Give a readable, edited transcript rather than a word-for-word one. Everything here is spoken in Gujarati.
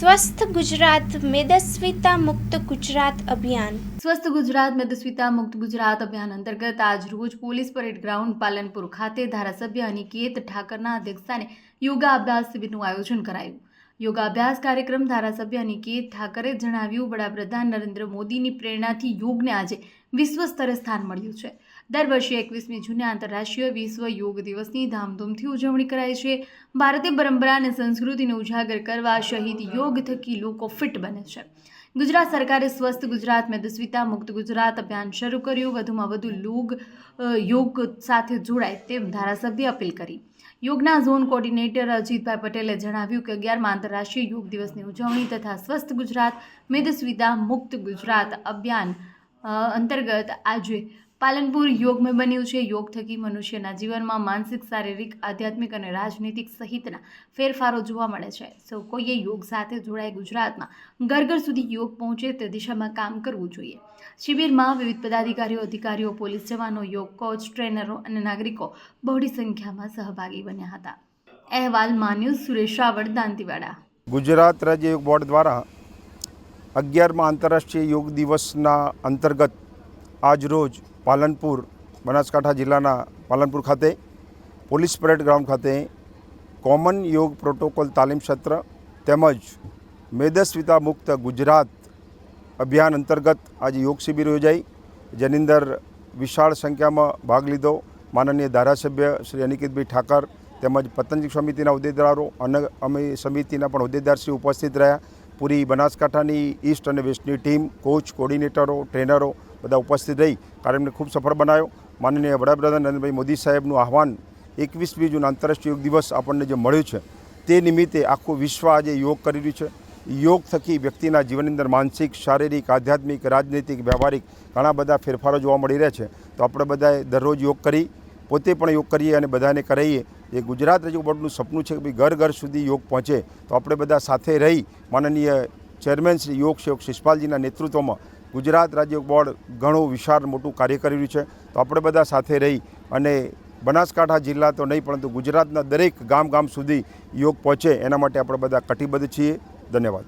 સ્વસ્થ ગુજરાત મેદસ્વીતા મુક્ત ગુજરાત અભિયાન સ્વસ્થ ગુજરાત મેદસ્વીતા મુક્ત ગુજરાત અભિયાન અંતર્ગત આજ રોજ પોલીસ પરેડ ગ્રાઉન્ડ પાલનપુર ખાતે ધારાસભ્ય અનિકેત ઠાકરના અધ્યક્ષસ્થાને યોગાભ્યાસ શિબિરનું આયોજન કરાયું। યોગાભ્યાસ કાર્યક્રમ ધારાસભ્ય અનિકેત ઠાકરે જણાવ્યું, વડાપ્રધાન નરેન્દ્ર મોદીની પ્રેરણાથી યોગને આજે વિશ્વ સ્તરે સ્થાન મળ્યું છે। દર વર્ષે 21મી જૂને આંતરરાષ્ટ્રીય વિશ્વ યોગ દિવસની ધામધૂમથી ઉજવણી કરાય છે। ભારતીય પરંપરા અને સંસ્કૃતિને ઉજાગર કરવા શહીદ યોગ થકી લોકો ફિટ બને છે। ગુજરાત સરકારે સ્વસ્થ ગુજરાત મેદસ્વીતા મુક્ત ગુજરાત અભિયાન શરૂ કર્યું। વધુમાં વધુ લોક યોગ સાથે જોડાય તેમ ધારાસભ્ય અપીલ કરી। યોગના ઝોન કોર્ડિનેટર અજીતભાઈ પટેલે જણાવ્યું કે 11મા આંતરરાષ્ટ્રીય યોગ દિવસની ઉજવણી તથા સ્વસ્થ ગુજરાત મેદસ્વીતા મુક્ત ગુજરાત અભિયાન અંતર્ગત આજે પાલનપુર યોગમય બન્યું છે। યોગ થકી મનુષ્યના જીવનમાં માનસિક, શારીરિક, આધ્યાત્મિક અને રાજનીતિક સહિતના ફેરફારો જોવા મળે છે। સૌ કોઈએ યોગ સાથે જોડાઈ ગુજરાતમાં ઘર ઘર સુધી યોગ પહોંચે તે દિશામાં કામ કરવું જોઈએ। શિબિરમાં વિવિધ પદાધિકારીઓ, અધિકારીઓ, પોલીસ જવાનો, યોગ કોચ, ટ્રેનરો અને નાગરિકો બહોળી સંખ્યામાં સહભાગી બન્યા હતા। અહેવાલ માન્યુ સુરેશ રાવળ, દાંતીવાડા। ગુજરાત રાજ્ય યોગ બોર્ડ દ્વારા 11મા આંતરરાષ્ટ્રીય યોગ દિવસના અંતર્ગત આજરોજ પાલનપુર, બનાસકાંઠા જિલ્લાના પાલનપુર ખાતે પોલીસ પરેડ ગ્રાઉન્ડ ખાતે કોમન યોગ પ્રોટોકોલ તાલીમ સત્ર તેમજ મેદસ્વીતા મુક્ત ગુજરાત અભિયાન અંતર્ગત આજે યોગ શિબિર યોજાઈ, જેની અંદર વિશાળ સંખ્યામાં ભાગ લીધો। માનનીય ધારાસભ્ય શ્રી અનિકેતભાઈ ઠાકર તેમજ પતંજલિ સમિતિના હોદ્દેદારો અને અમે સમિતિના પણ હોદ્દેદારશ્રી ઉપસ્થિત રહ્યા। પૂરી બનાસકાંઠાની ઈસ્ટ અને વેસ્ટની ટીમ, કોચ, કોર્ડિનેટરો, ટ્રેનરો બધા ઉપસ્થિત રહી કાર્યક્રમને ખૂબ સફળ બનાવ્યો। માનનીય વડાપ્રધાન નરેન્દ્રભાઈ મોદી સાહેબનું આહવાન 21મી જૂન આંતરરાષ્ટ્રીય યોગ દિવસ આપણને જે મળ્યું છે તે નિમિત્તે આખું વિશ્વ આજે યોગ કરી રહ્યું છે। યોગ થકી વ્યક્તિના જીવનની અંદર માનસિક, શારીરિક, આધ્યાત્મિક, રાજનૈતિક, વ્યવહારિક ઘણા બધા ફેરફારો જોવા મળી રહ્યા છે। તો આપણે બધાએ દરરોજ યોગ કરી, પોતે પણ યોગ કરીએ અને બધાને કરાવીએ। એ ગુજરાત રાજ્ય બોર્ડનું સપનું છે કે ભાઈ ઘર ઘર સુધી યોગ પહોંચે। તો આપણે બધા સાથે રહી માનનીય ચેરમેન શ્રી યોગ સેવક શિષપાલજીના નેતૃત્વમાં ગુજરાત રાજ્ય બોર્ડ ઘણું વિશાળ મોટું કાર્ય કરી રહ્યું છે। તો આપણે બધા સાથે રહી અને બનાસકાંઠા જિલ્લા તો નહીં પરંતુ ગુજરાતના દરેક ગામ સુધી યોગ પહોંચે એના માટે આપણે બધા કટિબદ્ધ છીએ। ધન્યવાદ।